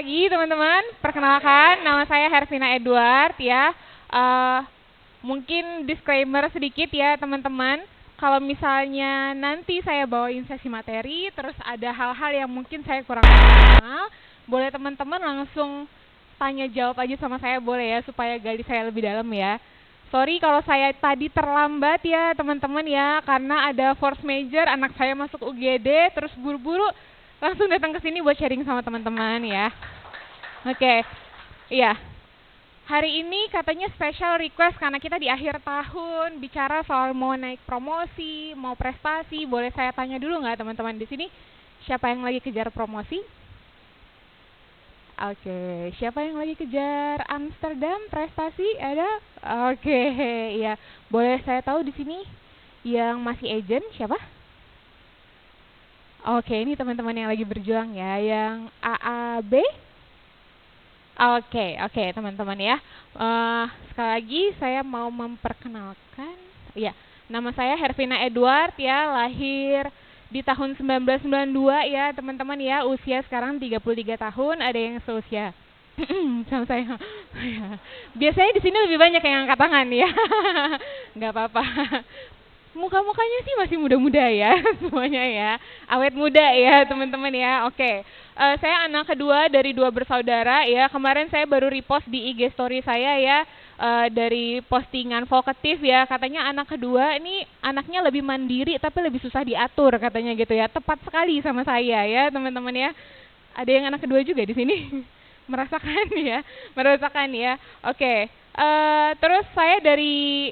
pagi teman-teman. Perkenalkan, nama saya Hervina Edward ya. Mungkin disclaimer sedikit ya teman-teman. Kalau misalnya nanti saya bawain sesi materi, terus ada hal-hal yang mungkin saya kurang kenal, boleh teman-teman langsung tanya jawab aja sama saya, boleh ya, supaya gali saya lebih dalam ya. Sorry kalau saya tadi terlambat ya teman-teman ya, karena ada force major, anak saya masuk UGD, terus buru-buru langsung datang ke sini buat sharing sama teman-teman ya. Oke, iya. Hari ini katanya special request karena kita di akhir tahun bicara soal mau naik promosi, mau prestasi. Boleh saya tanya dulu nggak teman-teman di sini? Siapa yang lagi kejar promosi? Oke, siapa yang lagi kejar Amsterdam prestasi? Ada? Oke, ya. Boleh saya tahu di sini yang masih agent siapa? Oke, ini teman-teman yang lagi berjuang ya, yang AAB. Oke, teman-teman ya. Sekali lagi saya mau memperkenalkan, ya, nama saya Hervina Edward ya, lahir di tahun 1992 ya, teman-teman ya, usia sekarang 33 tahun, ada yang seusia sama saya. Biasanya di sini lebih banyak yang angkat tangan ya. Nggak apa-apa. Muka-mukanya sih masih muda-muda ya semuanya ya, awet muda ya teman-teman ya. Oke, saya anak kedua dari 2 bersaudara ya. Kemarin saya baru repost di IG story saya ya, dari postingan vokatif ya, katanya anak kedua ini anaknya lebih mandiri tapi lebih susah diatur katanya gitu ya. Tepat sekali sama saya ya teman-teman ya. Ada yang anak kedua juga di sini? Merasakan ya. Oke. Terus saya dari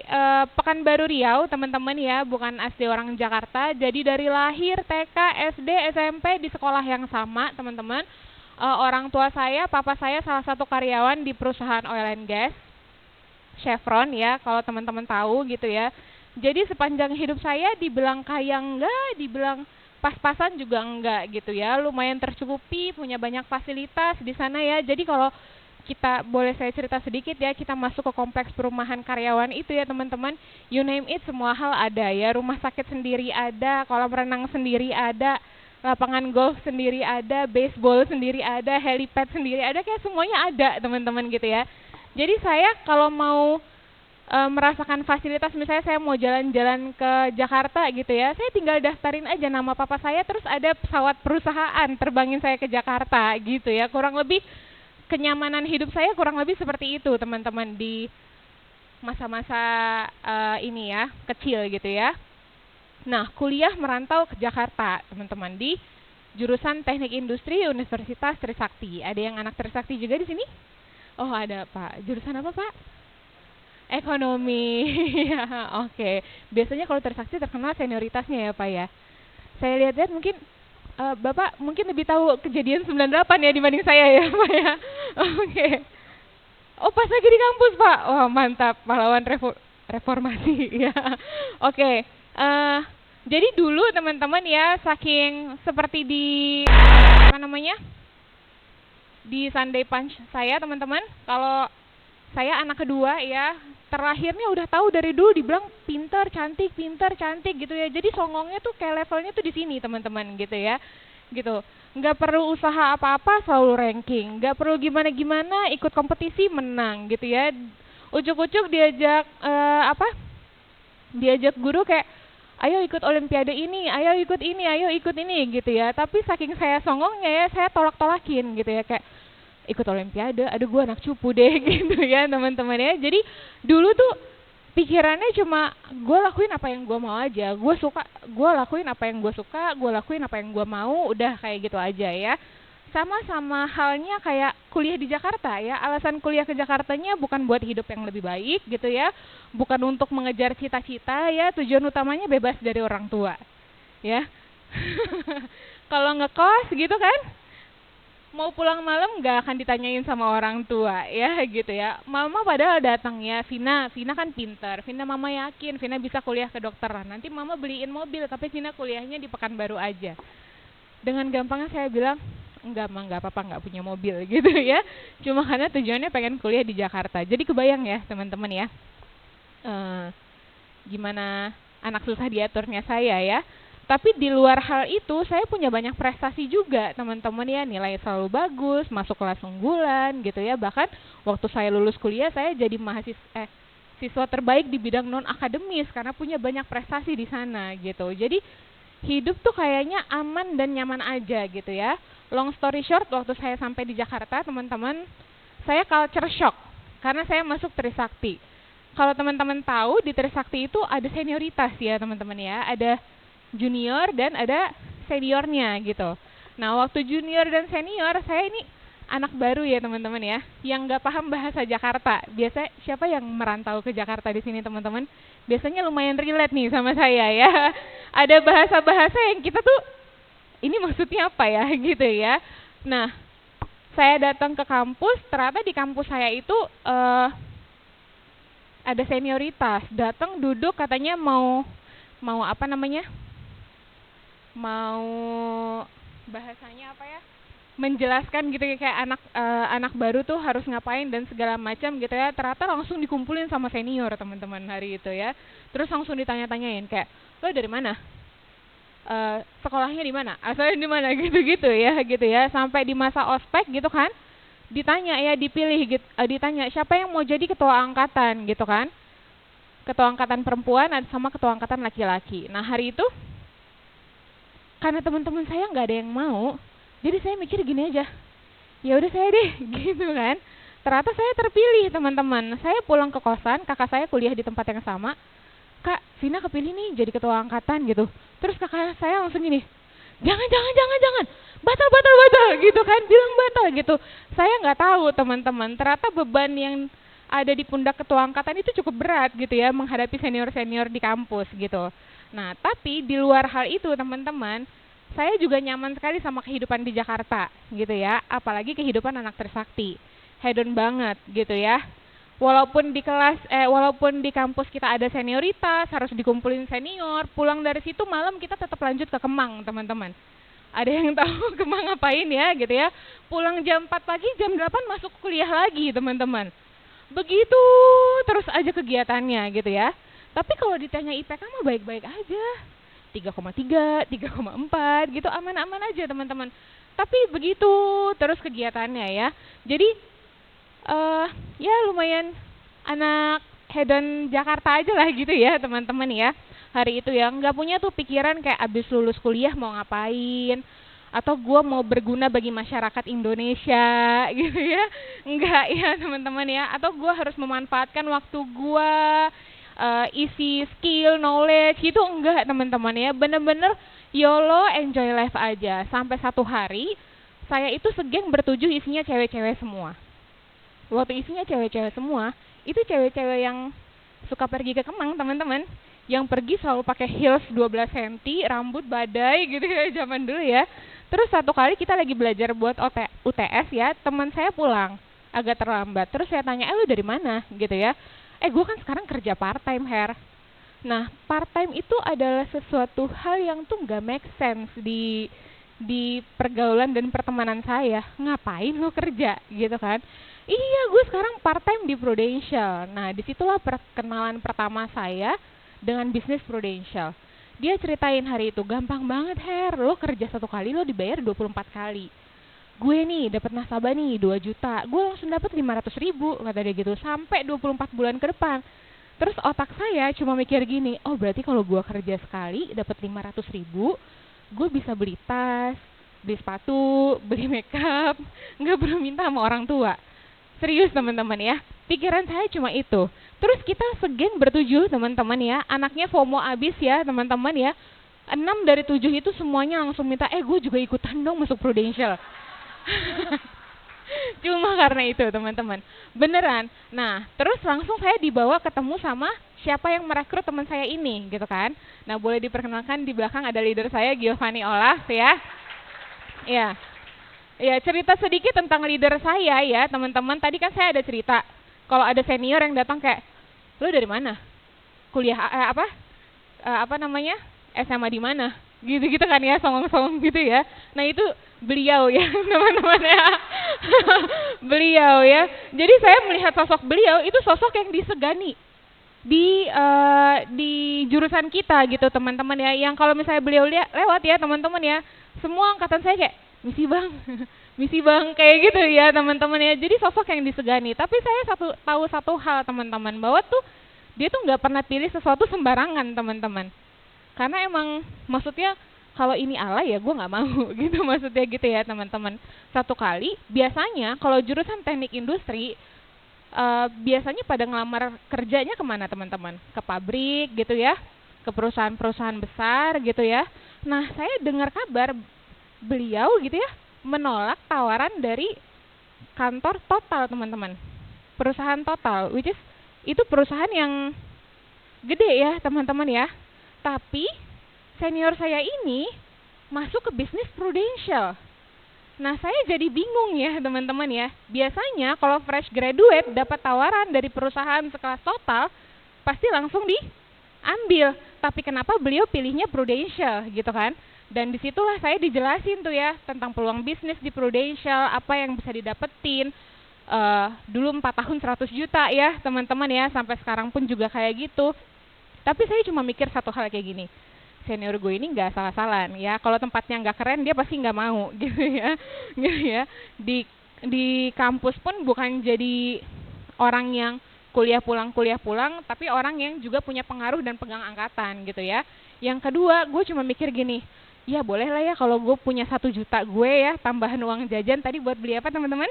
Pekanbaru Riau teman-teman ya, bukan asli orang Jakarta. Jadi dari lahir TK, SD, SMP di sekolah yang sama teman-teman. Orang tua saya, papa saya salah satu karyawan di perusahaan oil and gas Chevron ya, kalau teman-teman tahu gitu ya. Jadi sepanjang hidup saya dibilang kaya enggak, dibilang pas-pasan juga enggak gitu ya. Lumayan tercukupi, punya banyak fasilitas di sana ya. Jadi kalau kita, boleh saya cerita sedikit ya, kita masuk ke kompleks perumahan karyawan itu ya teman-teman, you name it, semua hal ada ya. Rumah sakit sendiri ada, kolam renang sendiri ada, lapangan golf sendiri ada, baseball sendiri ada, helipad sendiri ada, kayak semuanya ada teman-teman gitu ya. Jadi saya kalau mau merasakan fasilitas, misalnya saya mau jalan-jalan ke Jakarta gitu ya, saya tinggal daftarin aja nama papa saya, terus ada pesawat perusahaan terbangin saya ke Jakarta gitu ya. Kurang lebih kenyamanan hidup saya kurang lebih seperti itu teman-teman di masa-masa ini ya, kecil gitu ya. Nah, kuliah merantau ke Jakarta teman-teman di jurusan Teknik Industri Universitas Trisakti. Ada yang anak Trisakti juga di sini? Oh ada Pak. Jurusan apa Pak? Ekonomi. Ya, oke. Biasanya kalau Trisakti terkenal senioritasnya ya Pak ya. Saya lihat-lihat mungkin Bapak mungkin lebih tahu kejadian 98 ya dibanding saya ya Pak ya. Oke. Oh pas lagi di kampus Pak. Wah mantap, pahlawan reformasi ya. Oke. Jadi dulu teman-teman ya, saking seperti di apa namanya, di Sunday Punch saya teman-teman, kalau saya anak kedua ya, terlahirnya udah tahu dari dulu dibilang pintar cantik gitu ya. Jadi songongnya tuh kayak levelnya tuh di sini teman-teman gitu ya, gitu. Nggak perlu usaha apa-apa selalu ranking, nggak perlu gimana-gimana, ikut kompetisi menang gitu ya. Ujuk-ujuk diajak diajak guru kayak, ayo ikut olimpiade ini, ayo ikut ini gitu ya. Tapi saking saya songongnya ya, saya tolak-tolakin gitu ya, kayak ikut olimpiade, aduh gue anak cupu deh gitu ya teman-teman ya. Jadi dulu tuh pikirannya cuma gue lakuin apa yang gue mau aja, gue suka, gue lakuin apa yang gue suka, gue lakuin apa yang gue mau, udah kayak gitu aja ya. Sama halnya kayak kuliah di Jakarta ya, alasan kuliah ke Jakartanya bukan buat hidup yang lebih baik gitu ya, bukan untuk mengejar cita-cita ya, tujuan utamanya bebas dari orang tua ya. Kalau ngekos gitu kan, mau pulang malam nggak akan ditanyain sama orang tua ya gitu ya. Mama padahal datang ya, Vina kan pintar, Vina mama yakin Vina bisa kuliah kedokteran, nanti mama beliin mobil tapi Vina kuliahnya di Pekanbaru aja. Dengan gampangnya saya bilang, enggak mah, nggak apa-apa nggak punya mobil gitu ya, cuma karena tujuannya pengen kuliah di Jakarta. Jadi kebayang ya teman-teman ya, gimana anak susah diaturnya saya ya. Tapi di luar hal itu, saya punya banyak prestasi juga, teman-teman ya. Nilai selalu bagus, masuk kelas unggulan gitu ya. Bahkan waktu saya lulus kuliah, saya jadi siswa terbaik di bidang non akademis karena punya banyak prestasi di sana gitu. Jadi hidup tuh kayaknya aman dan nyaman aja gitu ya. Long story short, waktu saya sampai di Jakarta, teman-teman, saya culture shock karena saya masuk Trisakti. Kalau teman-teman tahu, di Trisakti itu ada senioritas ya teman-teman ya. Ada junior dan ada seniornya gitu. Nah, waktu junior dan senior, saya ini anak baru ya teman-teman ya, yang nggak paham bahasa Jakarta. Biasa siapa yang merantau ke Jakarta di sini teman-teman? Biasanya lumayan relate nih sama saya ya. Ada bahasa-bahasa yang kita tuh, ini maksudnya apa ya gitu ya. Nah, saya datang ke kampus, ternyata di kampus saya itu ada senioritas. Datang duduk katanya mau apa namanya? Mau bahasanya apa ya, menjelaskan gitu ya, kayak anak baru tuh harus ngapain dan segala macam gitu ya. Ternyata langsung dikumpulin sama senior teman-teman hari itu ya. Terus langsung ditanya-tanyain kayak, lo dari mana, sekolahnya di mana, asalnya di mana, gitu-gitu ya. Sampai di masa ospek gitu kan, ditanya ya, dipilih gitu, ditanya siapa yang mau jadi ketua angkatan gitu kan, ketua angkatan perempuan sama ketua angkatan laki-laki. Nah hari itu karena teman-teman saya nggak ada yang mau, jadi saya mikir gini aja, ya udah saya deh gitu kan. Ternyata saya terpilih teman-teman. Saya pulang ke kosan, kakak saya kuliah di tempat yang sama. Kak, Vina kepilih nih jadi ketua angkatan gitu. Terus kakak saya langsung gini, jangan, batal gitu kan, bilang batal gitu. Saya nggak tahu teman-teman, ternyata beban yang ada di pundak ketua angkatan itu cukup berat gitu ya, menghadapi senior-senior di kampus gitu. Nah, tapi di luar hal itu teman-teman, saya juga nyaman sekali sama kehidupan di Jakarta gitu ya, apalagi kehidupan anak Trisakti. Hedon banget gitu ya. Walaupun di kampus kita ada senioritas, harus dikumpulin senior, pulang dari situ malam kita tetap lanjut ke Kemang, teman-teman. Ada yang tahu Kemang ngapain ya gitu ya. Pulang jam 4 pagi, jam 8 masuk kuliah lagi, teman-teman. Begitu terus aja kegiatannya gitu ya. Tapi kalau ditanya IPK mah baik-baik aja. 3,3, 3,4 gitu, aman-aman aja teman-teman. Tapi begitu terus kegiatannya ya. Jadi ya lumayan anak hedon Jakarta aja lah gitu ya teman-teman ya. Hari itu ya nggak punya tuh pikiran kayak abis lulus kuliah mau ngapain, atau gue mau berguna bagi masyarakat Indonesia gitu ya. Enggak ya teman-teman ya. Atau gue harus memanfaatkan waktu gue isi skill, knowledge gitu, enggak teman-teman ya. Bener-bener YOLO, enjoy life aja. Sampai satu hari saya itu segeng bertujuh isinya cewek-cewek semua. Waktu isinya cewek-cewek semua, itu cewek-cewek yang suka pergi ke Kemang teman-teman, yang pergi selalu pakai heels 12 cm, rambut badai gitu ya zaman dulu ya. Terus satu kali kita lagi belajar buat UTS ya, teman saya pulang agak terlambat. Terus saya tanya, lu dari mana gitu ya. Gue kan sekarang kerja part time Her. Nah, part time itu adalah sesuatu hal yang tuh nggak make sense di pergaulan dan pertemanan saya. Ngapain lo kerja gitu kan? Iya, gue sekarang part time di Prudential. Nah, disitulah perkenalan pertama saya dengan bisnis Prudential. Dia ceritain hari itu, gampang banget Her, lo kerja satu kali lo dibayar 24 kali. Gue nih dapat nasabah nih 2 juta, gue langsung dapat 500.000 kata dia gitu, sampai 24 bulan ke depan. Terus otak saya cuma mikir gini, oh berarti kalau gue kerja sekali dapat 500.000, gue bisa beli tas, beli sepatu, beli makeup, nggak perlu minta sama orang tua. Serius teman-teman ya, pikiran saya cuma itu. Terus kita segeng bertujuh teman-teman ya, anaknya FOMO abis ya teman-teman ya. 6 dari 7 itu semuanya langsung minta, gue juga ikutan dong masuk Prudential. Cuma karena itu teman-teman, beneran. Nah terus langsung saya dibawa ketemu sama siapa yang merekrut teman saya ini gitu kan. Nah boleh diperkenalkan, di belakang ada leader saya, Giovanni Olaf ya. Ya cerita sedikit tentang leader saya ya teman-teman. Tadi kan saya ada cerita kalau ada senior yang datang kayak, lo dari mana, kuliah apa namanya, SMA di mana, gitu-gitu kan ya, songong-songong gitu ya. Nah itu beliau ya teman-teman ya. Beliau ya. Jadi saya melihat sosok beliau itu sosok yang disegani di jurusan kita gitu teman-teman ya, yang kalau misalnya beliau lewat ya teman-teman ya, semua angkatan saya kayak misi bang, misi bang kayak gitu ya teman-teman ya. Jadi sosok yang disegani. Tapi saya tahu satu hal teman-teman, bahwa tuh dia tuh nggak pernah pilih sesuatu sembarangan teman-teman. Karena emang maksudnya kalau ini Allah ya gue nggak mau gitu, maksudnya gitu ya teman-teman. Satu kali biasanya kalau jurusan teknik industri biasanya pada ngelamar kerjanya kemana teman-teman? Ke pabrik gitu ya, ke perusahaan-perusahaan besar gitu ya. Nah saya dengar kabar beliau gitu ya menolak tawaran dari kantor Total teman-teman, perusahaan Total, which is itu perusahaan yang gede ya teman-teman ya. Tapi senior saya ini masuk ke bisnis Prudential. Nah saya jadi bingung ya teman-teman ya. Biasanya kalau fresh graduate dapat tawaran dari perusahaan sekelas Total, pasti langsung diambil. Tapi kenapa beliau pilihnya Prudential gitu kan? Dan disitulah saya dijelasin tuh ya tentang peluang bisnis di Prudential, apa yang bisa didapetin. Dulu 4 tahun 100 juta ya teman-teman ya, sampai sekarang pun juga kayak gitu. Tapi saya cuma mikir satu hal kayak gini, senior gue ini nggak salah-salahan ya, kalau tempatnya nggak keren dia pasti nggak mau gitu ya, gitu ya. Di kampus pun bukan jadi orang yang kuliah pulang, tapi orang yang juga punya pengaruh dan pegang angkatan gitu ya. Yang kedua, gue cuma mikir gini, ya boleh lah ya kalau gue punya 1 juta gue ya, tambahan uang jajan tadi buat beli apa teman-teman?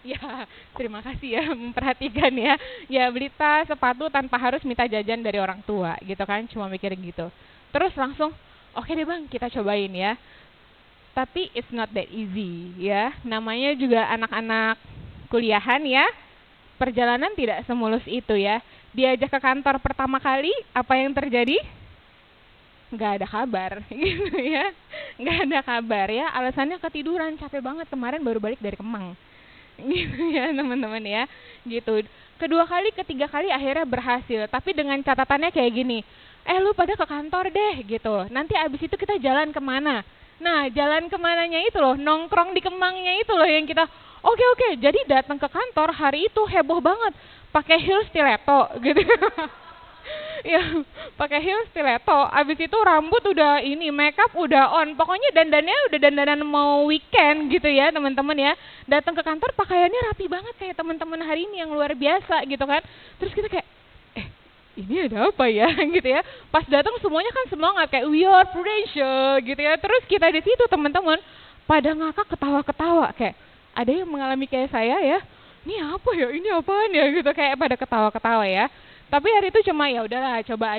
Ya, terima kasih ya memperhatikan ya. Ya beli tas, sepatu tanpa harus minta jajan dari orang tua gitu kan, cuma mikir gitu. Terus langsung, oke deh bang, kita cobain ya. Tapi it's not that easy ya. Namanya juga anak-anak kuliahan ya. Perjalanan tidak semulus itu ya. Diajak ke kantor pertama kali, apa yang terjadi? Nggak ada kabar gitu ya. Nggak ada kabar ya. Alasannya ketiduran, capek banget, kemarin baru balik dari Kemang. Gitu ya teman-teman ya. Gitu. Kedua kali, ketiga kali akhirnya berhasil. Tapi dengan catatannya kayak gini, lu pada ke kantor deh gitu. Nanti abis itu kita jalan kemana? Nah jalan kemananya itu loh, nongkrong di Kemangnya itu loh yang kita oke. Jadi datang ke kantor hari itu heboh banget, pakai heels stiletto gitu. Ya pakai heels stiletto, abis itu rambut udah ini, makeup udah on, pokoknya dandannya udah dandanan mau weekend gitu ya teman-teman ya. Datang ke kantor pakaiannya rapi banget kayak teman-teman hari ini yang luar biasa gitu kan. Terus kita kayak ini ada apa ya gitu ya. Pas datang semuanya kan semangat kayak we are Prudential gitu ya. Terus kita di situ teman-teman pada ngakak ketawa-ketawa, kayak ada yang mengalami kayak saya ya. Ini apa ya? Ini apaan ya gitu, kayak pada ketawa-ketawa ya. Tapi hari itu cuma ya udahlah, coba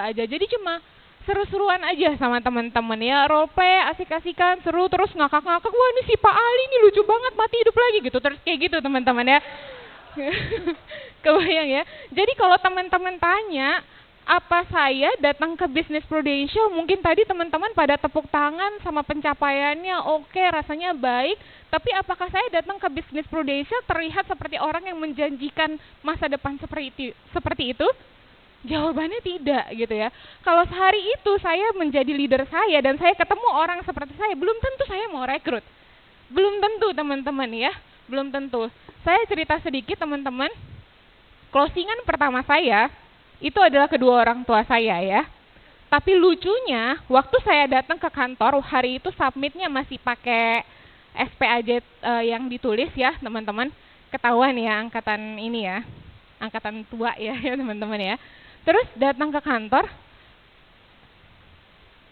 aja. Jadi cuma seru-seruan aja sama teman-teman ya, role play, asik-asikan, seru, terus ngakak-ngakak. Wah ini si Pak Ali ini lucu banget, mati hidup lagi gitu. Terus kayak gitu teman-teman ya. Kebayang ya. Jadi kalau teman-teman tanya apa saya datang ke bisnis Prudential, mungkin tadi teman-teman pada tepuk tangan sama pencapaiannya, oke, rasanya baik. Tapi apakah saya datang ke bisnis Prudential terlihat seperti orang yang menjanjikan masa depan seperti itu? Jawabannya tidak gitu ya. Kalau sehari itu saya menjadi leader saya dan saya ketemu orang seperti saya, belum tentu saya mau rekrut. Belum tentu teman-teman ya, belum tentu. Saya cerita sedikit teman-teman. Closingan pertama saya itu adalah kedua orang tua saya ya. Tapi lucunya waktu saya datang ke kantor hari itu submitnya masih pakai SPAJ yang ditulis ya teman-teman. Ketahuan ya angkatan ini ya, angkatan tua ya teman-teman ya. Terus datang ke kantor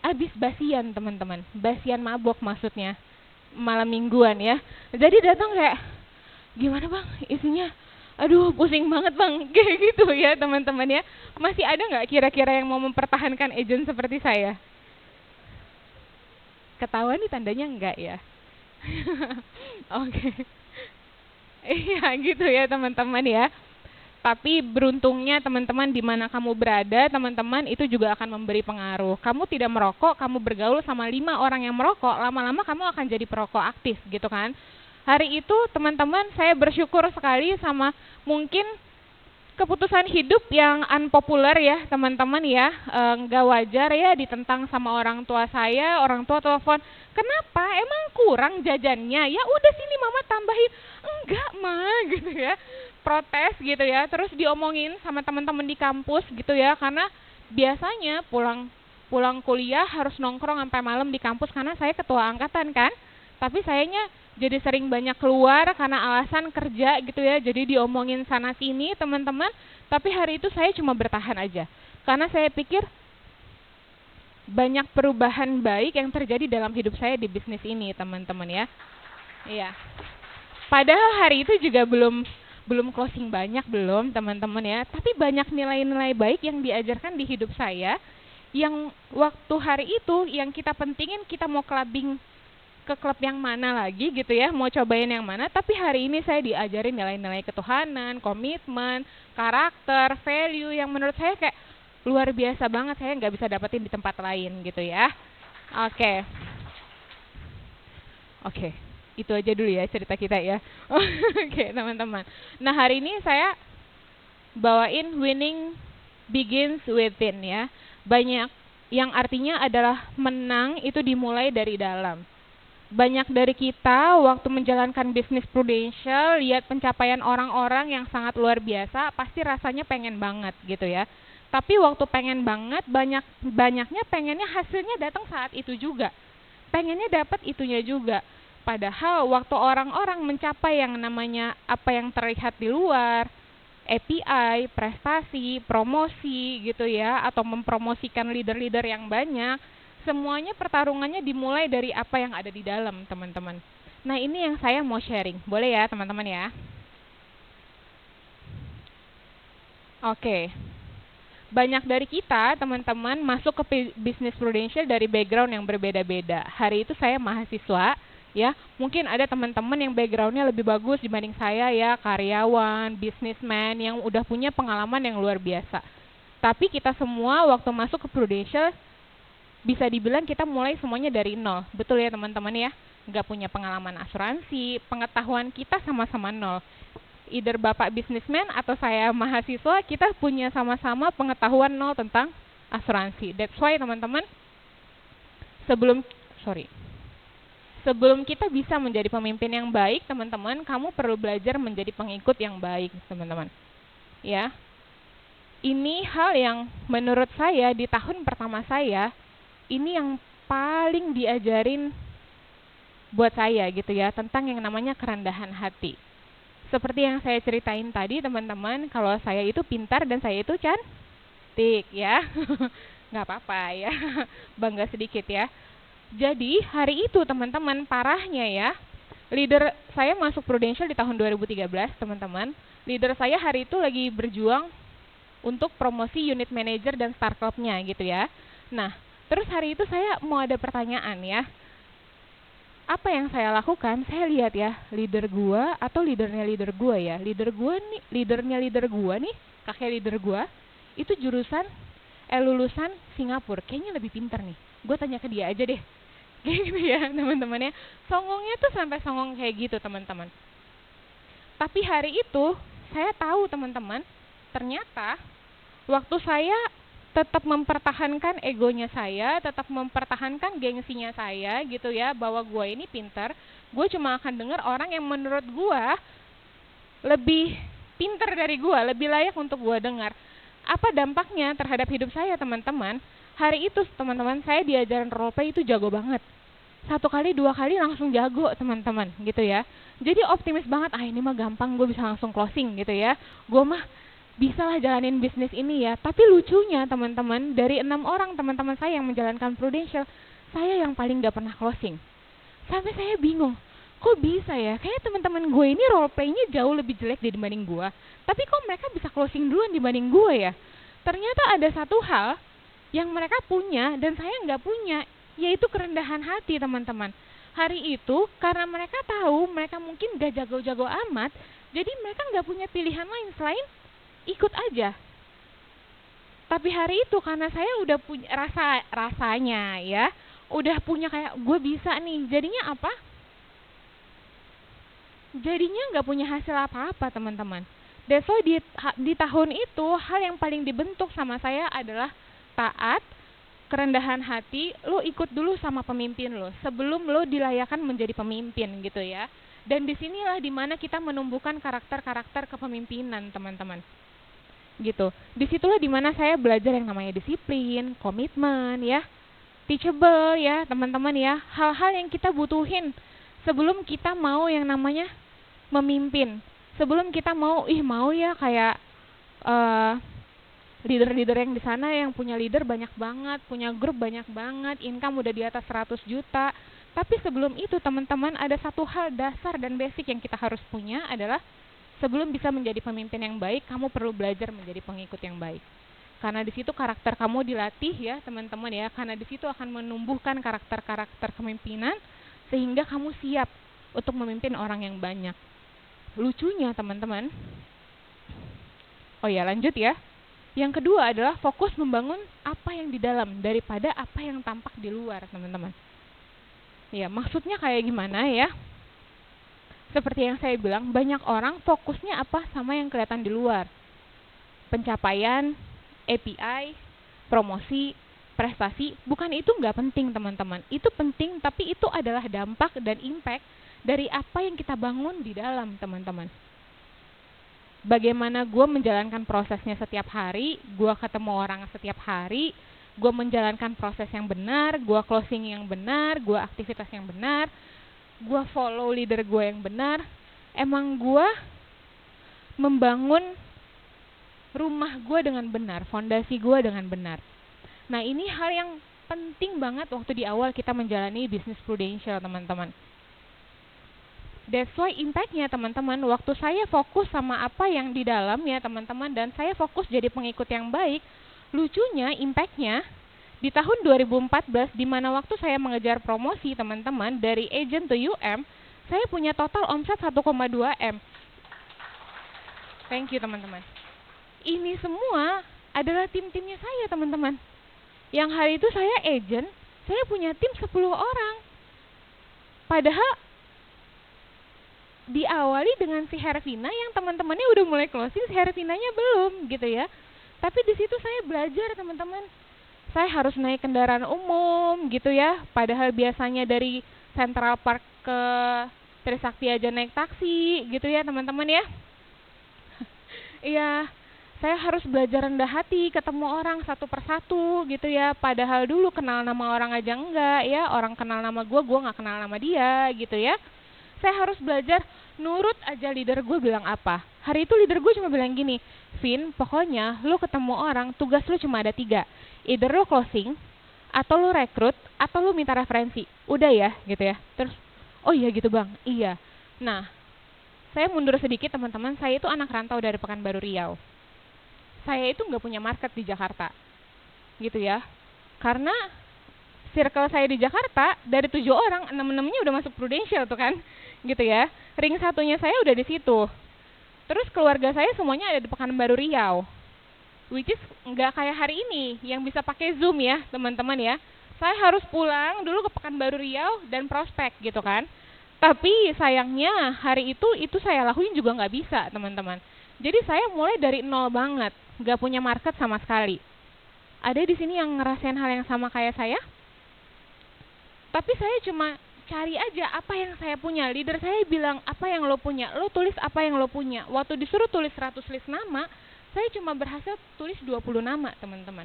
habis basian teman-teman, basian mabok maksudnya, malam mingguan ya. Jadi datang kayak gimana bang isinya, aduh pusing banget bang, kayak gitu ya teman-teman ya. Masih ada nggak kira-kira yang mau mempertahankan agent seperti saya? Ketahuan nih tandanya enggak ya. Oke. Iya gitu ya teman-teman ya. Tapi beruntungnya teman-teman di mana kamu berada, teman-teman itu juga akan memberi pengaruh. Kamu tidak merokok, kamu bergaul sama 5 orang yang merokok, lama-lama kamu akan jadi perokok aktif gitu kan. Hari itu teman-teman saya bersyukur sekali sama mungkin keputusan hidup yang unpopular ya teman-teman ya, nggak wajar ya ditentang sama orang tua saya. Orang tua telepon, kenapa emang kurang jajannya, ya udah sini mama tambahin. Enggak ma gitu ya, protes gitu ya, terus diomongin sama teman-teman di kampus gitu ya, karena biasanya pulang kuliah harus nongkrong sampai malam di kampus karena saya ketua angkatan kan. Tapi sayanya jadi sering banyak keluar karena alasan kerja gitu ya, jadi diomongin sana sini teman-teman. Tapi hari itu saya cuma bertahan aja, karena saya pikir banyak perubahan baik yang terjadi dalam hidup saya di bisnis ini teman-teman ya. Iya. Padahal hari itu juga belum closing banyak belum teman-teman ya, tapi banyak nilai-nilai baik yang diajarkan di hidup saya, yang waktu hari itu yang kita pentingin kita mau clubbing ke klub yang mana lagi gitu ya, mau cobain yang mana, tapi hari ini saya diajarin nilai-nilai ketuhanan, komitmen, karakter, value yang menurut saya kayak luar biasa banget, saya nggak bisa dapetin di tempat lain gitu ya. Oke. Oke, itu aja dulu ya cerita kita ya. Oke teman-teman. Nah hari ini saya bawain winning begins within ya. Banyak yang artinya adalah menang itu dimulai dari dalam. Banyak dari kita waktu menjalankan bisnis Prudential, lihat pencapaian orang-orang yang sangat luar biasa, pasti rasanya pengen banget gitu ya. Tapi waktu pengen banget, banyaknya pengennya hasilnya datang saat itu juga. Pengennya dapat itunya juga. Padahal waktu orang-orang mencapai yang namanya apa yang terlihat di luar, API, prestasi, promosi gitu ya, atau mempromosikan leader-leader yang banyak, semuanya pertarungannya dimulai dari apa yang ada di dalam, teman-teman. Nah, ini yang saya mau sharing. Boleh ya, teman-teman ya? Oke. Banyak dari kita, teman-teman, masuk ke bisnis Prudential dari background yang berbeda-beda. Hari itu saya mahasiswa, ya. Mungkin ada teman-teman yang backgroundnya lebih bagus dibanding saya ya, karyawan, businessman yang udah punya pengalaman yang luar biasa. Tapi kita semua waktu masuk ke Prudential, bisa dibilang kita mulai semuanya dari nol. Betul ya teman-teman ya? Nggak punya pengalaman asuransi, pengetahuan kita sama-sama nol. Either Bapak bisnismen atau saya mahasiswa, kita punya sama-sama pengetahuan nol tentang asuransi. That's why teman-teman, sebelum kita bisa menjadi pemimpin yang baik, teman-teman, kamu perlu belajar menjadi pengikut yang baik, teman-teman. Ya. Ini hal yang menurut saya di tahun pertama saya, ini yang paling diajarin buat saya gitu ya, tentang yang namanya kerendahan hati. Seperti yang saya ceritain tadi teman-teman, kalau saya itu pintar dan saya itu cantik ya. Nggak apa-apa ya, bangga sedikit ya. Jadi hari itu teman-teman, parahnya ya, leader saya masuk Prudential di tahun 2013 teman-teman. Leader saya hari itu lagi berjuang untuk promosi unit manager dan star clubnya gitu ya. Nah, terus hari itu saya mau ada pertanyaan ya. Apa yang saya lakukan? Saya lihat ya, leader gua atau leadernya leader gua ya. Leadernya leader gua nih, kakek leader gua, itu lulusan Singapura. Kayaknya lebih pintar nih. Gue tanya ke dia aja deh. Kayak gitu ya, teman-teman ya. Songongnya tuh sampai songong kayak gitu, teman-teman. Tapi hari itu saya tahu, teman-teman, ternyata waktu saya tetap mempertahankan egonya saya, tetap mempertahankan gengsinya saya gitu ya, bahwa gue ini pintar, gue cuma akan dengar orang yang menurut gue lebih pintar dari gue, lebih layak untuk gue dengar. Apa dampaknya terhadap hidup saya, teman-teman? Hari itu, teman-teman, saya diajarin roleplay itu jago banget. 1 kali 2 kali langsung jago, teman-teman, gitu ya. Jadi optimis banget, ini mah gampang, gue bisa langsung closing gitu ya. Gue mah bisa lah jalanin bisnis ini ya. Tapi lucunya teman-teman, dari 6 orang teman-teman saya yang menjalankan Prudential, saya yang paling gak pernah closing. Sampai saya bingung, kok bisa ya? Kayaknya teman-teman gue ini roleplaynya jauh lebih jelek dibanding gue. Tapi kok mereka bisa closing duluan dibanding gue ya? Ternyata ada satu hal yang mereka punya dan saya nggak punya, yaitu kerendahan hati, teman-teman. Hari itu karena mereka tahu mereka mungkin gak jago-jago amat, jadi mereka nggak punya pilihan lain selain ikut aja. Tapi hari itu karena saya udah punya rasanya ya, udah punya kayak gue bisa nih, jadinya apa? Jadinya nggak punya hasil apa-apa, teman-teman. That's why di tahun itu hal yang paling dibentuk sama saya adalah taat, kerendahan hati. Lo ikut dulu sama pemimpin lo sebelum lo dilayakan menjadi pemimpin gitu ya. Dan disinilah dimana kita menumbuhkan karakter-karakter kepemimpinan, teman-teman. Gitu. Disitulah dimana saya belajar yang namanya disiplin, komitmen, ya, teachable, ya, teman-teman, ya. Hal-hal yang kita butuhin sebelum kita mau yang namanya memimpin. Sebelum kita mau ya kayak leader-leader yang di sana yang punya leader banyak banget, punya grup banyak banget, income udah di atas 100 juta. Tapi sebelum itu, teman-teman, ada satu hal dasar dan basic yang kita harus punya adalah sebelum bisa menjadi pemimpin yang baik, kamu perlu belajar menjadi pengikut yang baik. Karena di situ karakter kamu dilatih, ya, teman-teman, ya. Karena di situ akan menumbuhkan karakter-karakter kepemimpinan sehingga kamu siap untuk memimpin orang yang banyak. Lucunya, teman-teman. Oh ya, lanjut ya. Yang kedua adalah fokus membangun apa yang di dalam daripada apa yang tampak di luar, teman-teman. Ya, maksudnya kayak gimana ya? Seperti yang saya bilang, banyak orang fokusnya apa sama yang kelihatan di luar. Pencapaian, API, promosi, prestasi, bukan itu nggak penting, teman-teman. Itu penting, tapi itu adalah dampak dan impact dari apa yang kita bangun di dalam, teman-teman. Bagaimana gue menjalankan prosesnya setiap hari, gue ketemu orang setiap hari, gue menjalankan proses yang benar, gue closing yang benar, gue aktivitas yang benar, gue follow leader gue yang benar. Emang gue membangun rumah gue dengan benar, fondasi gue dengan benar. Nah, ini hal yang penting banget waktu di awal kita menjalani bisnis prudential, teman-teman. That's why impact-nya, teman-teman, waktu saya fokus sama apa yang di dalam, ya, teman-teman, dan saya fokus jadi pengikut yang baik, lucunya impact-nya di tahun 2014, di mana waktu saya mengejar promosi, teman-teman, dari agent to UM, saya punya total omset 1,2 M. Thank you, teman-teman. Ini semua adalah tim-timnya saya, teman-teman. Yang hari itu saya agent, saya punya tim 10 orang. Padahal diawali dengan si Hervina yang teman-temannya udah mulai closing, si Hervinanya belum, gitu ya. Tapi di situ saya belajar, teman-teman. Saya harus naik kendaraan umum, gitu ya. Padahal biasanya dari Central Park ke Trisakti aja naik taksi, gitu ya, teman-teman, ya. Iya, saya harus belajar rendah hati, ketemu orang satu persatu, gitu ya. Padahal dulu kenal nama orang aja enggak, ya. Orang kenal nama gue nggak kenal nama dia, gitu ya. Saya harus belajar nurut aja leader gue bilang apa. Hari itu leader gue cuma bilang gini, Vin, pokoknya lu ketemu orang, tugas lu cuma ada 3. Either lu closing, atau lu rekrut, atau lu minta referensi. Udah ya, gitu ya. Terus, oh iya gitu bang, iya. Nah, saya mundur sedikit, teman-teman. Saya itu anak rantau dari Pekanbaru Riau. Saya itu nggak punya market di Jakarta, gitu ya. Karena circle saya di Jakarta, dari 7 orang, 6-6-nya udah masuk Prudential tuh kan, gitu ya. Ring satunya saya udah di situ. Terus keluarga saya semuanya ada di Pekanbaru Riau. Which is nggak kayak hari ini, yang bisa pakai Zoom ya, teman-teman ya. Saya harus pulang dulu ke Pekanbaru Riau dan prospek, gitu kan. Tapi sayangnya hari itu saya lakuin juga nggak bisa, teman-teman. Jadi saya mulai dari nol banget, nggak punya market sama sekali. Ada di sini yang ngerasain hal yang sama kayak saya? Tapi saya cuma cari aja apa yang saya punya. Leader saya bilang, apa yang lo punya? Lo tulis apa yang lo punya. Waktu disuruh tulis 100 list nama, saya cuma berhasil tulis 20 nama, teman-teman.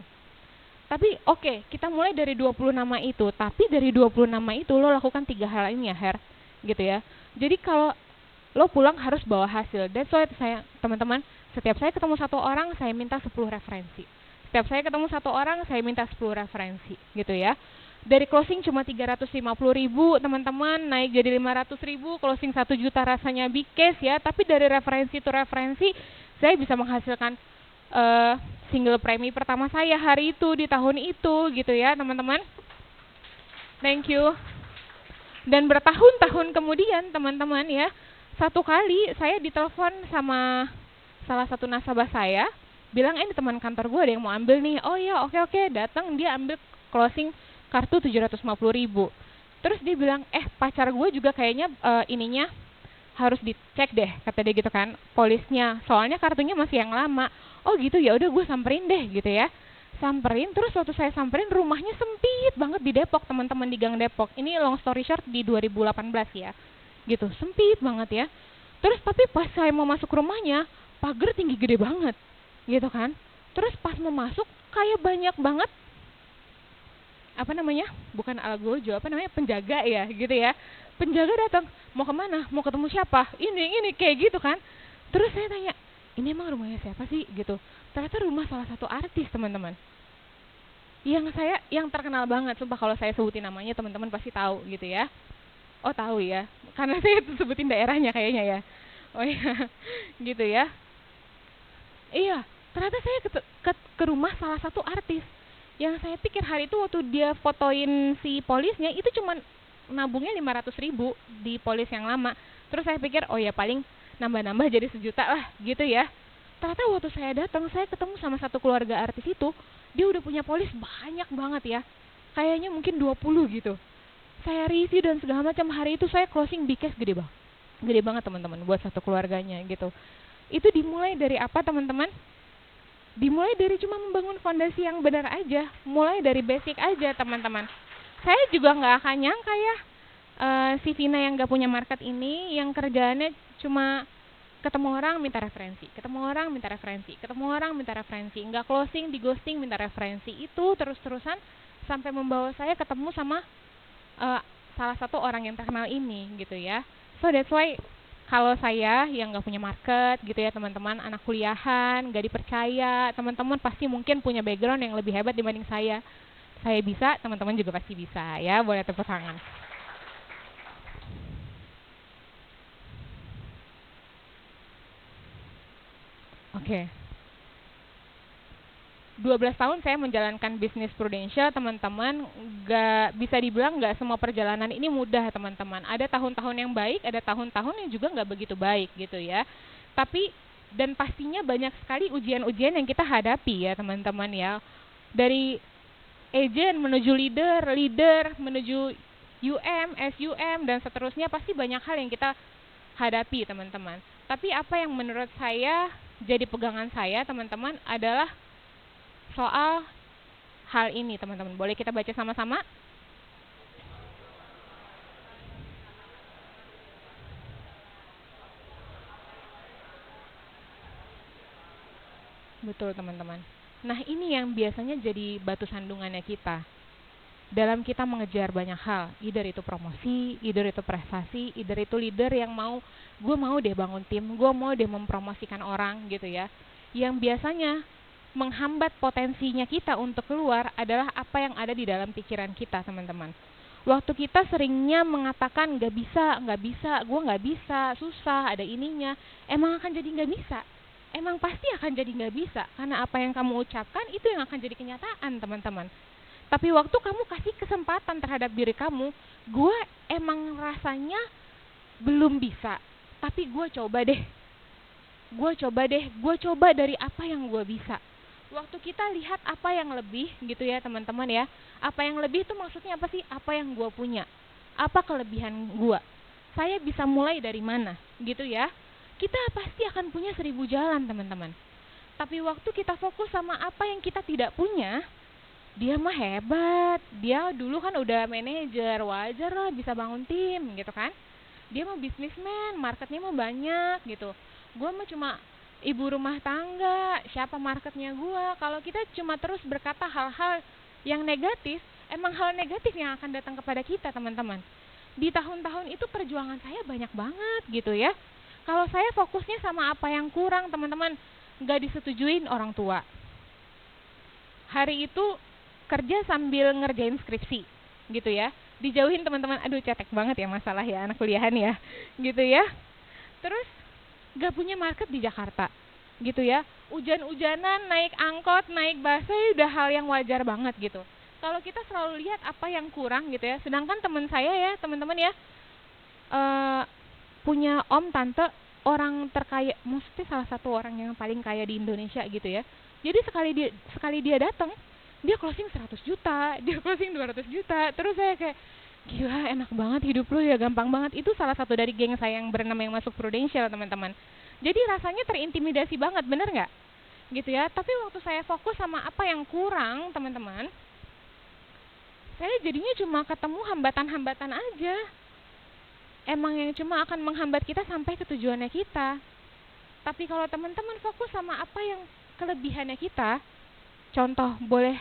Tapi oke, kita mulai dari 20 nama itu. Tapi dari 20 nama itu, lo lakukan 3 hal ini ya, Her. Gitu ya. Jadi kalau lo pulang harus bawa hasil. That's why saya, teman-teman, setiap saya ketemu satu orang, saya minta 10 referensi. Setiap saya ketemu satu orang, saya minta 10 referensi. Gitu ya. Dari closing cuma 350.000, teman-teman, naik jadi 500.000, closing 1 juta rasanya big case ya. Tapi dari referensi to referensi, saya bisa menghasilkan single premi pertama saya hari itu, di tahun itu, gitu ya, teman-teman. Thank you. Dan bertahun-tahun kemudian, teman-teman ya, satu kali saya ditelepon sama salah satu nasabah saya, bilang, ini teman kantor gue ada yang mau ambil nih. Oh iya, oke, datang, dia ambil closing kartu 750.000. Terus dia bilang, pacar gue juga kayaknya ininya harus dicek deh, kata dia gitu kan, polisnya, soalnya kartunya masih yang lama. Oh gitu, ya udah gue samperin deh, gitu ya. Samperin, terus waktu saya samperin, rumahnya sempit banget di Depok, teman-teman, di Gang Depok. Ini long story short, di 2018 ya. gitu, sempit banget ya. Terus tapi pas saya mau masuk rumahnya, pagar tinggi gede banget gitu kan. Terus pas mau masuk kayak banyak banget apa namanya, bukan algojo, apa namanya, penjaga ya gitu ya. Penjaga datang, mau kemana, mau ketemu siapa, ini kayak gitu kan. Terus saya tanya, ini emang rumahnya siapa sih gitu. Ternyata rumah salah satu artis, teman-teman, yang terkenal banget. Sumpah kalau saya sebutin namanya teman-teman pasti tahu gitu ya. Oh tahu ya, karena saya sebutin daerahnya kayaknya ya. Oh iya, gitu ya. Iya, ternyata saya ke rumah salah satu artis. Yang saya pikir hari itu waktu dia fotoin si polisnya itu cuma nabungnya 500.000 di polis yang lama. Terus saya pikir, oh ya paling nambah-nambah jadi 1 juta lah gitu ya. Ternyata waktu saya datang, saya ketemu sama satu keluarga artis itu, dia udah punya polis banyak banget ya. Kayaknya mungkin 20 gitu. Saya review dan segala macam, hari itu saya closing big cash gede banget. Gede banget teman-teman buat satu keluarganya gitu. Itu dimulai dari apa teman-teman? Dimulai dari cuma membangun fondasi yang benar aja, mulai dari basic aja teman-teman. Saya juga nggak akan nyangka ya, si Vina yang nggak punya market ini, yang kerjaannya cuma ketemu orang minta referensi, ketemu orang minta referensi, ketemu orang minta referensi, nggak closing, di ghosting minta referensi, itu terus-terusan sampai membawa saya ketemu sama salah satu orang yang terkenal ini gitu ya. So that's why kalau saya yang nggak punya market gitu ya teman-teman, anak kuliahan, nggak dipercaya, teman-teman pasti mungkin punya background yang lebih hebat dibanding saya. Saya bisa, teman-teman juga pasti bisa ya, boleh tepuk tangan. Oke. 12 tahun saya menjalankan bisnis prudensial, teman-teman. Nggak bisa dibilang nggak semua perjalanan ini mudah, teman-teman. Ada tahun-tahun yang baik, ada tahun-tahun yang juga nggak begitu baik gitu ya. Tapi dan pastinya banyak sekali ujian-ujian yang kita hadapi ya teman-teman ya. Dari agent menuju leader, leader menuju UM, SUM dan seterusnya, pasti banyak hal yang kita hadapi teman-teman. Tapi apa yang menurut saya jadi pegangan saya teman-teman adalah soal hal ini teman-teman. Boleh kita baca sama-sama? Betul teman-teman. Nah ini yang biasanya jadi batu sandungannya kita dalam kita mengejar banyak hal. Either itu promosi, either itu prestasi, either itu leader yang mau, gue mau deh bangun tim, gue mau deh mempromosikan orang gitu ya. Yang biasanya menghambat potensinya kita untuk keluar adalah apa yang ada di dalam pikiran kita teman-teman. Waktu kita seringnya mengatakan nggak bisa, gue nggak bisa, susah, ada ininya, emang akan jadi nggak bisa. Emang pasti akan jadi nggak bisa, karena apa yang kamu ucapkan itu yang akan jadi kenyataan teman-teman. Tapi waktu kamu kasih kesempatan terhadap diri kamu, gue emang rasanya belum bisa, tapi gue coba deh, gue coba dari apa yang gue bisa. Waktu kita lihat apa yang lebih gitu ya teman-teman ya, apa yang lebih itu maksudnya apa sih? Apa yang gue punya, apa kelebihan gue, saya bisa mulai dari mana gitu ya. Kita pasti akan punya 1000 jalan teman-teman. Tapi waktu kita fokus sama apa yang kita tidak punya, dia mah hebat, dia dulu kan udah manajer, wajar lah bisa bangun tim gitu kan. Dia mah bisnismen, marketnya mah banyak gitu. Gue mah cuma ibu rumah tangga, siapa marketnya gue? Kalau kita cuma terus berkata hal-hal yang negatif, emang hal negatif yang akan datang kepada kita teman-teman. Di tahun-tahun itu perjuangan saya banyak banget gitu ya. Kalau saya fokusnya sama apa yang kurang teman-teman, nggak disetujuin orang tua. Hari itu kerja sambil ngerjain skripsi gitu ya, dijauhin teman-teman. Aduh cetek banget ya masalah ya anak kuliahan ya gitu ya. Terus gak punya market di Jakarta gitu ya, hujan-hujanan, naik angkot, naik busnya udah hal yang wajar banget gitu. Kalau kita selalu lihat apa yang kurang gitu ya, sedangkan teman saya ya teman-teman ya, punya om tante orang terkaya, mesti salah satu orang yang paling kaya di Indonesia gitu ya. Jadi sekali dia datang, dia closing 100 juta, dia closing 200 juta. Terus saya kayak, gila enak banget hidup lu ya, gampang banget. Itu salah satu dari geng saya yang bernama yang masuk prudensial teman-teman. Jadi rasanya terintimidasi banget, bener nggak? Gitu ya. Tapi waktu saya fokus sama apa yang kurang teman-teman, saya jadinya cuma ketemu hambatan-hambatan aja. emang yang cuma akan menghambat kita sampai ke tujuannya kita. Tapi kalau teman-teman fokus sama apa yang kelebihannya kita, contoh boleh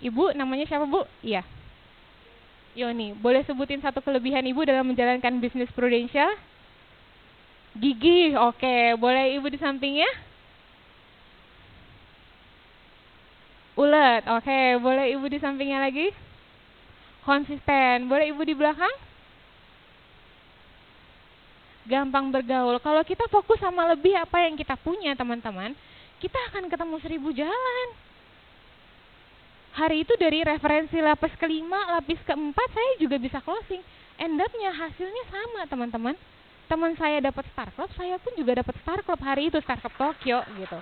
Ibu namanya siapa Bu? Iya, Yoni. Boleh sebutin satu kelebihan Ibu dalam menjalankan bisnis Prudential? Gigih, oke. Boleh Ibu di sampingnya? Ulet, oke. Boleh Ibu di sampingnya lagi? Konsisten. Boleh Ibu di belakang? Gampang bergaul. Kalau kita fokus sama lebih apa yang kita punya, teman-teman, kita akan ketemu 1000 jalan. Hari itu dari referensi lapis kelima, lapis keempat, saya juga bisa closing. End up-nya hasilnya sama, teman-teman. Teman saya dapat Star Club, saya pun juga dapat Star Club hari itu, Star Club Tokyo gitu.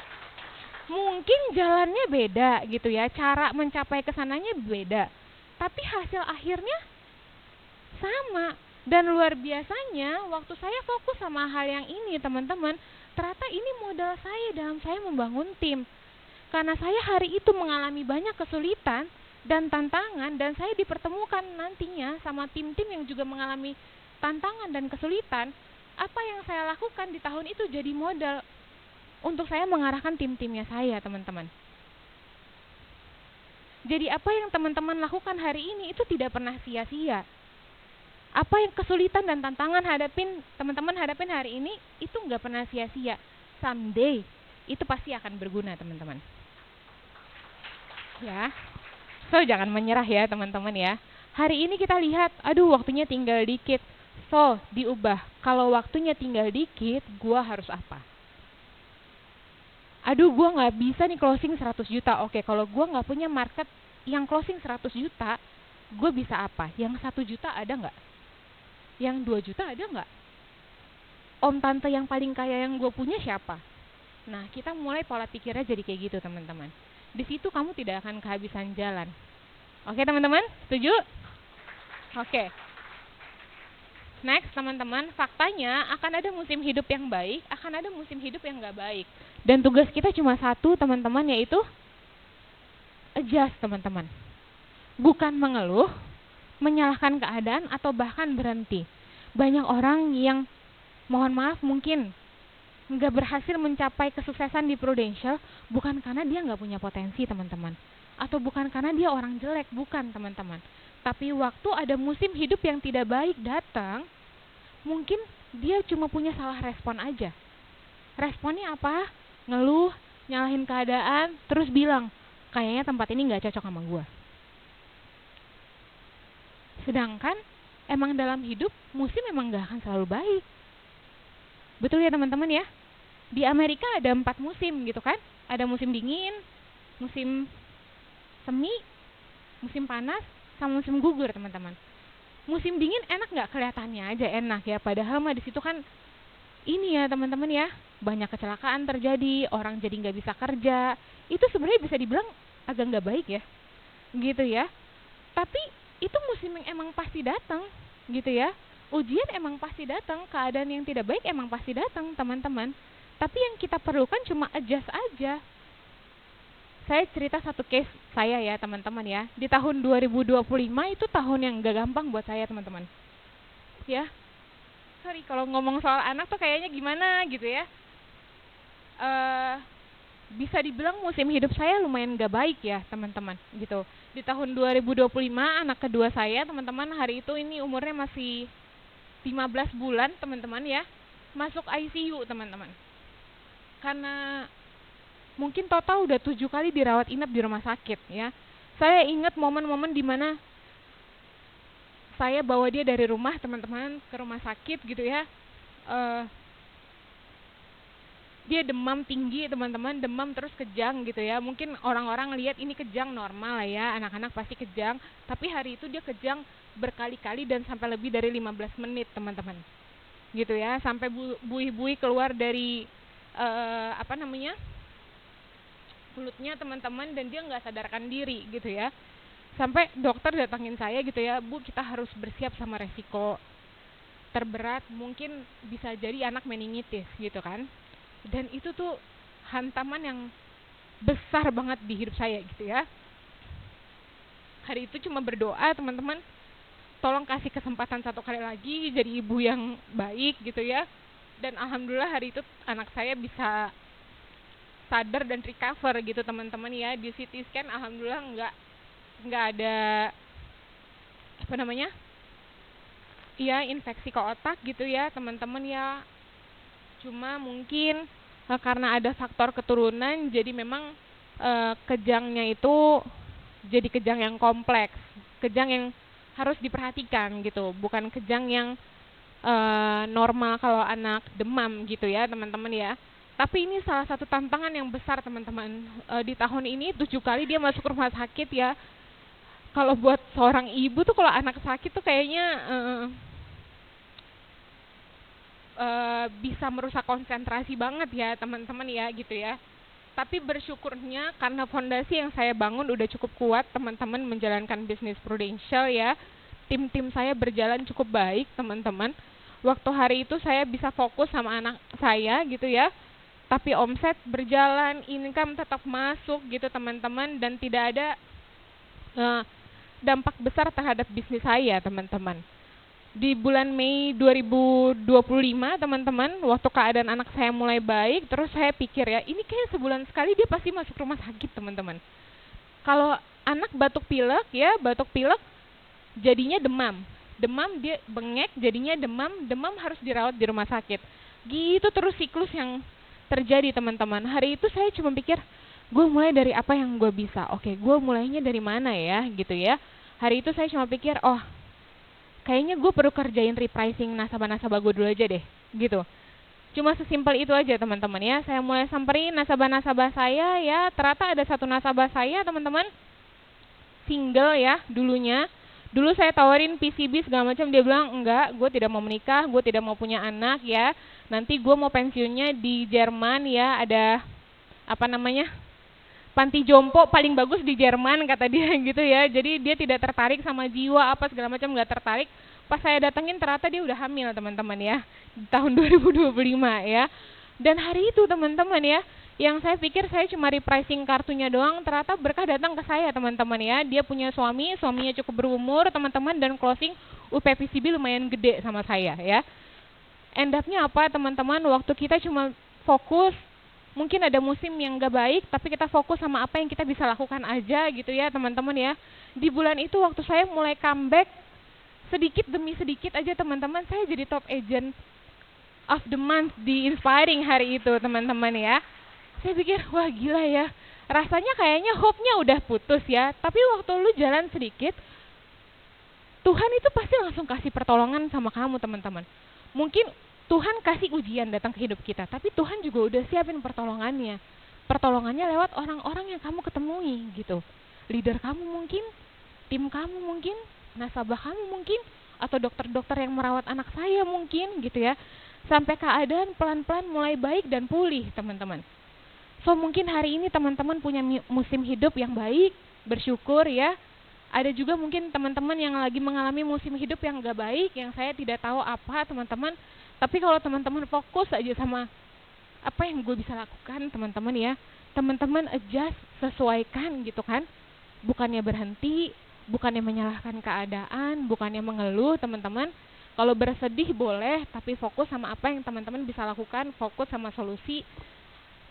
Mungkin jalannya beda gitu ya, cara mencapai kesananya beda, tapi hasil akhirnya sama. Dan luar biasanya, waktu saya fokus sama hal yang ini, teman-teman, ternyata ini modal saya dalam saya membangun tim. Karena saya hari itu mengalami banyak kesulitan dan tantangan, dan saya dipertemukan nantinya sama tim-tim yang juga mengalami tantangan dan kesulitan. Apa yang saya lakukan di tahun itu jadi modal untuk saya mengarahkan tim-timnya saya, teman-teman. Jadi apa yang teman-teman lakukan hari ini itu tidak pernah sia-sia. Apa yang kesulitan dan tantangan teman-teman hadapin hari ini itu nggak pernah sia-sia. Someday itu pasti akan berguna, teman-teman. Ya, so jangan menyerah ya, teman-teman ya. Hari ini kita lihat, aduh waktunya tinggal dikit. So diubah. Kalau waktunya tinggal dikit, gua harus apa? Aduh, gua nggak bisa nih closing 100 juta. Oke, kalau gua nggak punya market yang closing 100 juta, gue bisa apa? Yang 1 juta ada nggak? Yang 2 juta ada nggak? Om tante yang paling kaya yang gue punya siapa? Nah, kita mulai pola pikirnya jadi kayak gitu, teman-teman. Di situ kamu tidak akan kehabisan jalan. Oke, teman-teman? Setuju? Oke. Next, teman-teman, faktanya akan ada musim hidup yang baik, akan ada musim hidup yang nggak baik. Dan tugas kita cuma satu, teman-teman, yaitu adjust, teman-teman. Bukan mengeluh, menyalahkan keadaan, atau bahkan berhenti. Banyak orang yang, mohon maaf, mungkin nggak berhasil mencapai kesuksesan di Prudential bukan karena dia nggak punya potensi, teman-teman, atau bukan karena dia orang jelek, bukan, teman-teman. Tapi waktu ada musim hidup yang tidak baik datang, mungkin dia cuma punya salah respon aja. Responnya apa? Ngeluh, nyalahin keadaan, terus bilang, kayaknya tempat ini nggak cocok sama gua. Sedangkan emang dalam hidup musim memang gak akan selalu baik. Betul ya, teman-teman ya? Di Amerika ada 4 musim gitu kan? Ada musim dingin, musim semi, musim panas, sama musim gugur, teman-teman. Musim dingin enak gak? Kelihatannya aja enak ya, padahal mah di situ kan ini ya, teman-teman ya, banyak kecelakaan terjadi, orang jadi gak bisa kerja. Itu sebenarnya bisa dibilang agak gak baik ya, gitu ya. Tapi itu musim yang emang pasti datang, gitu ya. Ujian emang pasti datang, keadaan yang tidak baik emang pasti datang, teman-teman. Tapi yang kita perlukan cuma adjust aja. Saya cerita satu case saya ya, teman-teman ya. Di tahun 2025 itu tahun yang gak gampang buat saya, teman-teman. Ya, sorry kalau ngomong soal anak tuh kayaknya gimana gitu ya. Bisa dibilang musim hidup saya lumayan gak baik ya, teman-teman, gitu. Di tahun 2025 anak kedua saya, teman-teman, hari itu ini umurnya masih 15 bulan, teman-teman ya. Masuk ICU, teman-teman. Karena mungkin total udah 7 kali dirawat inap di rumah sakit ya. Saya ingat momen-momen dimana saya bawa dia dari rumah, teman-teman, ke rumah sakit gitu ya. Dia demam tinggi, teman-teman, demam terus kejang gitu ya. Mungkin orang-orang lihat ini kejang normal lah ya, anak-anak pasti kejang. Tapi hari itu dia kejang berkali-kali dan sampai lebih dari 15 menit, teman-teman. Gitu ya, sampai buih-buih keluar dari mulutnya, teman-teman, dan dia nggak sadarkan diri gitu ya. Sampai dokter datangin saya gitu ya, Bu, kita harus bersiap sama resiko terberat, mungkin bisa jadi anak meningitis gitu kan. Dan itu tuh hantaman yang besar banget di hidup saya gitu ya. Hari itu cuma berdoa, teman-teman, tolong kasih kesempatan satu kali lagi jadi ibu yang baik gitu ya. Dan alhamdulillah hari itu anak saya bisa sadar dan recover gitu teman-teman ya. Di CT scan alhamdulillah nggak ada apa namanya, iya infeksi ke otak gitu ya teman-teman ya. Cuma mungkin karena ada faktor keturunan, jadi memang kejangnya itu jadi kejang yang kompleks, kejang yang harus diperhatikan gitu, bukan kejang yang normal kalau anak demam gitu ya teman-teman ya. Tapi ini salah satu tantangan yang besar teman-teman. Di tahun ini 7 kali dia masuk rumah sakit ya. Kalau buat seorang ibu tuh kalau anak sakit tuh kayaknya bisa merusak konsentrasi banget ya teman-teman ya gitu ya. Tapi bersyukurnya karena fondasi yang saya bangun udah cukup kuat teman-teman menjalankan bisnis Prudential ya. Tim-tim saya berjalan cukup baik teman-teman. Waktu hari itu saya bisa fokus sama anak saya gitu ya. Tapi omset berjalan, income tetap masuk gitu teman-teman, dan tidak ada dampak besar terhadap bisnis saya teman-teman. Di bulan Mei 2025 teman-teman, waktu keadaan anak saya mulai baik, terus saya pikir ya, ini kayak sebulan sekali dia pasti masuk rumah sakit teman-teman. Kalau anak batuk pilek ya, batuk pilek jadinya demam dia bengek jadinya demam harus dirawat di rumah sakit. Gitu terus siklus yang terjadi teman-teman. Hari itu saya cuma pikir, gue mulai dari apa yang gue bisa. Oke, gue mulainya dari mana ya gitu ya. Hari itu saya cuma pikir, oh kayaknya gue perlu kerjain repricing nasabah-nasabah gue dulu aja deh, gitu. Cuma sesimpel itu aja teman-teman ya. Saya mulai samperin nasabah-nasabah saya ya. Ternyata ada satu nasabah saya teman-teman, single ya dulunya. Dulu saya tawarin PCB segala macam, dia bilang enggak, gue tidak mau menikah, gue tidak mau punya anak ya. Nanti gue mau pensiunnya di Jerman ya, ada apa namanya, panti jompo paling bagus di Jerman kata dia gitu ya. Jadi dia tidak tertarik sama jiwa apa segala macam, nggak tertarik. Pas saya datengin ternyata dia udah hamil teman-teman ya, di tahun 2025 ya. Dan hari itu teman-teman ya, yang saya pikir saya cuma repricing kartunya doang, ternyata berkah datang ke saya teman-teman ya. Dia punya suaminya cukup berumur teman-teman, dan closing UPPCB lumayan gede sama saya ya. End up-nya apa teman-teman, waktu kita cuma fokus, mungkin ada musim yang gak baik, tapi kita fokus sama apa yang kita bisa lakukan aja gitu ya teman-teman ya. Di bulan itu waktu saya mulai comeback, sedikit demi sedikit aja teman-teman, saya jadi top agent of the month di Inspiring hari itu teman-teman ya. Saya pikir, wah gila ya, rasanya kayaknya hope-nya udah putus ya. Tapi waktu lu jalan sedikit, Tuhan itu pasti langsung kasih pertolongan sama kamu teman-teman. Mungkin Tuhan kasih ujian datang ke hidup kita, tapi Tuhan juga udah siapin pertolongannya. Pertolongannya lewat orang-orang yang kamu ketemui gitu. Leader kamu mungkin, tim kamu mungkin, nasabah kamu mungkin, atau dokter-dokter yang merawat anak saya mungkin gitu ya. Sampai keadaan pelan-pelan mulai baik dan pulih teman-teman. So mungkin hari ini teman-teman punya musim hidup yang baik, bersyukur ya. Ada juga mungkin teman-teman yang lagi mengalami musim hidup yang gak baik, yang saya tidak tahu apa teman-teman. Tapi kalau teman-teman fokus aja sama apa yang gue bisa lakukan teman-teman ya, teman-teman adjust, sesuaikan gitu kan. Bukannya berhenti, bukannya menyalahkan keadaan, bukannya mengeluh teman-teman. Kalau bersedih boleh, tapi fokus sama apa yang teman-teman bisa lakukan, fokus sama solusi.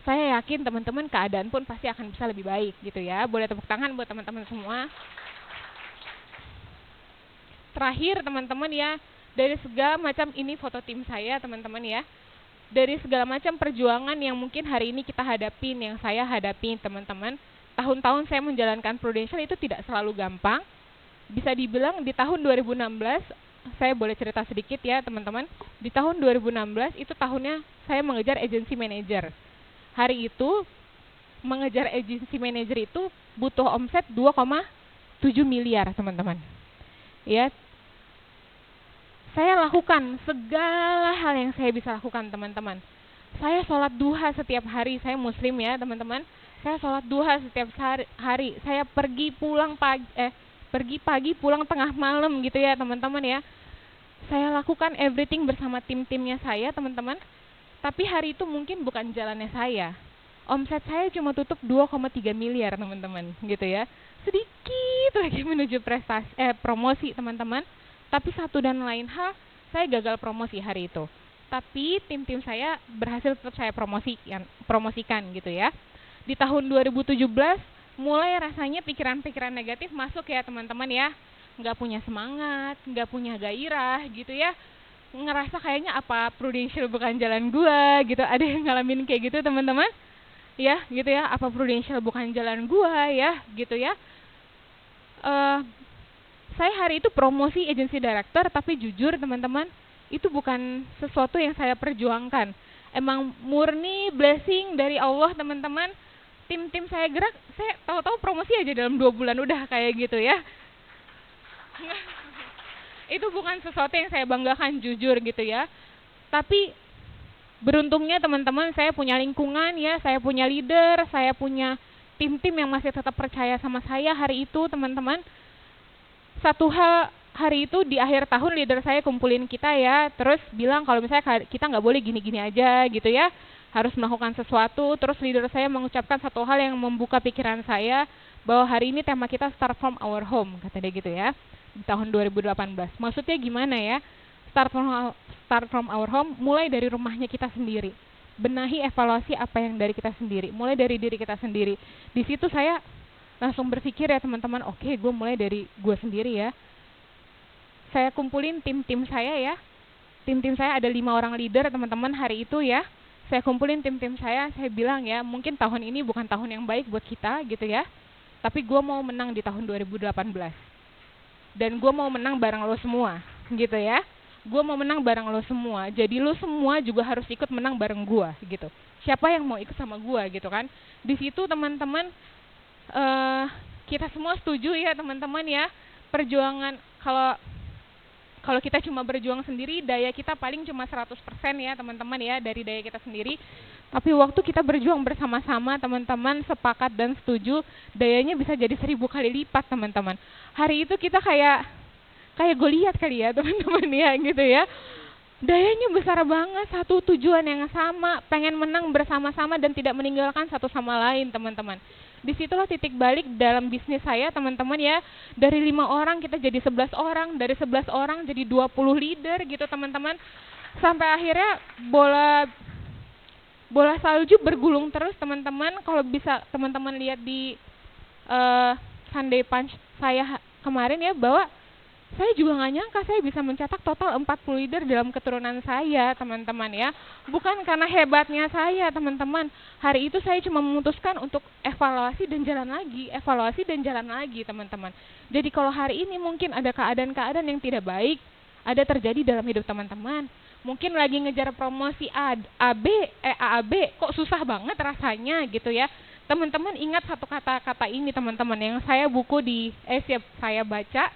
Saya yakin teman-teman keadaan pun pasti akan bisa lebih baik gitu ya. Boleh tepuk tangan buat teman-teman semua. Terakhir teman-teman ya, dari segala macam, ini foto tim saya teman-teman ya. Dari segala macam perjuangan yang mungkin hari ini kita hadapin, yang saya hadapin teman-teman. Tahun-tahun saya menjalankan Prudential itu tidak selalu gampang. Bisa dibilang di tahun 2016, saya boleh cerita sedikit ya teman-teman. Di tahun 2016 itu tahunnya saya mengejar agency manager. Hari itu mengejar agency manager itu butuh omset 2,7 miliar teman-teman. Ya, saya lakukan segala hal yang saya bisa lakukan teman-teman. Saya sholat duha setiap hari, saya muslim ya teman-teman. Saya sholat duha setiap hari. Saya pergi pagi pulang tengah malam gitu ya teman-teman ya. Saya lakukan everything bersama tim-timnya saya teman-teman. Tapi hari itu mungkin bukan jalannya saya. Omset saya cuma tutup 2,3 miliar teman-teman gitu ya. Sedikit lagi menuju promosi teman-teman. Tapi satu dan lain hal, saya gagal promosi hari itu. Tapi tim-tim saya berhasil tetap saya promosikan gitu ya. Di tahun 2017 mulai rasanya pikiran-pikiran negatif masuk ya teman-teman ya. Nggak punya semangat, nggak punya gairah gitu ya. Ngerasa kayaknya apa Prudential bukan jalan gua gitu. Ada yang ngalamin kayak gitu teman-teman? Ya gitu ya, apa Prudential bukan jalan gua ya gitu ya. Saya hari itu promosi agency director, tapi jujur teman-teman, itu bukan sesuatu yang saya perjuangkan. Emang murni blessing dari Allah teman-teman. Tim-tim saya gerak, saya tahu-tahu promosi aja dalam 2 bulan udah kayak gitu ya. Itu bukan sesuatu yang saya banggakan jujur gitu ya. Tapi beruntungnya teman-teman, saya punya lingkungan ya, saya punya leader, saya punya tim-tim yang masih tetap percaya sama saya hari itu teman-teman. Satu hal hari itu di akhir tahun leader saya kumpulin kita ya, terus bilang kalau misalnya kita nggak boleh gini-gini aja gitu ya, harus melakukan sesuatu. Terus leader saya mengucapkan satu hal yang membuka pikiran saya, bahwa hari ini tema kita start from our home, kata dia gitu ya, di tahun 2018. Maksudnya gimana ya? Start from our home, mulai dari rumahnya kita sendiri. Benahi evaluasi apa yang dari kita sendiri, mulai dari diri kita sendiri. Di situ saya langsung berpikir ya teman-teman, oke, gue mulai dari gue sendiri ya. Saya kumpulin tim-tim saya ya. Tim-tim saya ada 5 orang leader teman-teman hari itu ya. Saya kumpulin tim-tim saya bilang ya, mungkin tahun ini bukan tahun yang baik buat kita gitu ya. Tapi gue mau menang di tahun 2018. Dan gue mau menang bareng lo semua gitu ya. Gue mau menang bareng lo semua. Jadi lo semua juga harus ikut menang bareng gue gitu. Siapa yang mau ikut sama gue gitu kan. Di situ teman-teman, kita semua setuju ya teman-teman ya, perjuangan kalau kita cuma berjuang sendiri, daya kita paling cuma 100% ya teman-teman ya, dari daya kita sendiri. Tapi waktu kita berjuang bersama-sama teman-teman, sepakat dan setuju, dayanya bisa jadi 1000 kali lipat teman-teman. Hari itu kita kayak Goliat kali ya teman-teman ya gitu ya. Dayanya besar banget, satu tujuan yang sama, pengen menang bersama-sama dan tidak meninggalkan satu sama lain teman-teman. Disitulah titik balik dalam bisnis saya teman-teman ya. Dari 5 orang kita jadi 11 orang, dari 11 orang jadi 20 leader gitu teman-teman. Sampai akhirnya bola salju bergulung terus teman-teman. Kalau bisa teman-teman lihat di Sunday Punch saya kemarin ya, bahwa saya juga nggak nyangka saya bisa mencetak total 40 leader dalam keturunan saya teman-teman ya. Bukan karena hebatnya saya teman-teman. Hari itu saya cuma memutuskan untuk evaluasi dan jalan lagi teman-teman. Jadi kalau hari ini mungkin ada keadaan-keadaan yang tidak baik ada terjadi dalam hidup teman-teman. Mungkin lagi ngejar promosi AAB, kok susah banget rasanya gitu ya. Teman-teman ingat satu kata-kata ini teman-teman, yang saya baca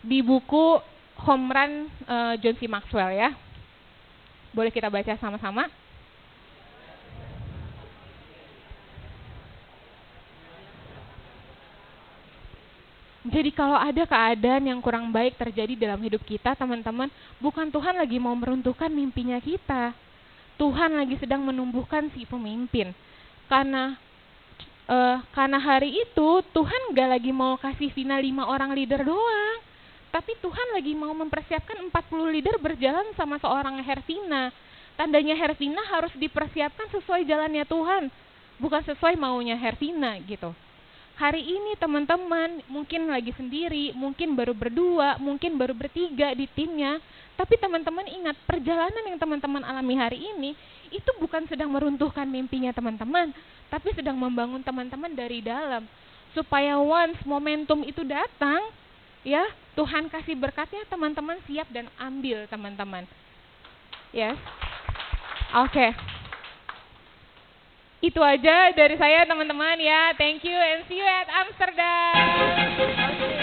di buku Home Run John C. Maxwell ya. Boleh kita baca sama-sama? Jadi kalau ada keadaan yang kurang baik terjadi dalam hidup kita teman-teman, bukan Tuhan lagi mau meruntuhkan mimpinya kita. Tuhan lagi sedang menumbuhkan si pemimpin. Karena hari itu Tuhan gak lagi mau kasih Vina 5 orang leader doang. Tapi Tuhan lagi mau mempersiapkan 40 leader berjalan sama seorang Hervina. Tandanya Hervina harus dipersiapkan sesuai jalannya Tuhan, bukan sesuai maunya Hervina gitu. Hari ini teman-teman mungkin lagi sendiri, mungkin baru berdua, mungkin baru bertiga di timnya. Tapi teman-teman ingat, perjalanan yang teman-teman alami hari ini itu bukan sedang meruntuhkan mimpinya teman-teman, tapi sedang membangun teman-teman dari dalam. Supaya once momentum itu datang, ya, Tuhan kasih berkatnya, teman-teman siap dan ambil teman-teman. Yes. Oke. Itu aja dari saya teman-teman ya. Thank you and see you at Amsterdam.